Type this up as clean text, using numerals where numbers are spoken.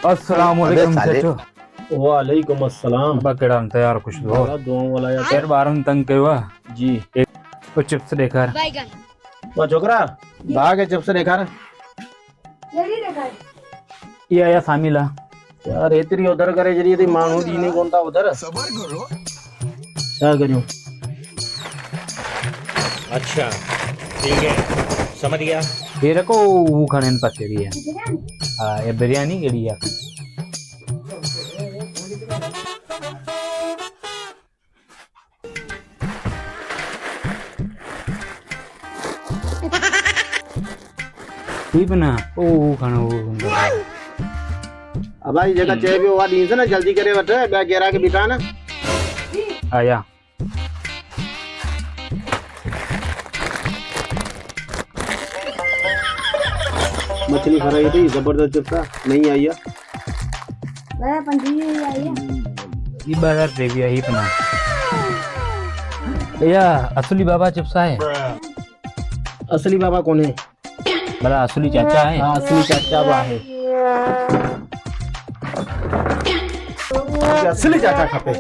अस्सलाम वालेकुम चाचो। वालेकुम अस्सलाम। बकड़ा तैयार कुछ दो दुआ वाला यार यार बारन तंग कयो जी। वो चिप्स देखार वो छोकरा भाग चिप्स देखा ये आया सामिला यार एतरी उधर करे जरी थी मानू दी ने कोन था उधर सबर करो क्या करूं। अच्छा ठीक है समझ गया। ये रखो वो खाने न पसेरी है। हाँ ये बिरयानी केड़ी है। ठीक ना ओ खाना वो अब भाई जगह चाहे भी हुआ दी से ना जल्दी करे बटे बे गेरा के बिठा ना आया मछली फ्राई थी जबरदस्त चिप्सा नहीं आई है ये बाजार रेविया ही पना या असली बाबा चिप्सा है। असली बाबा कौन है। बड़ा असली चाचा है। हाँ असली चाचा बा है असली चाचा खपे।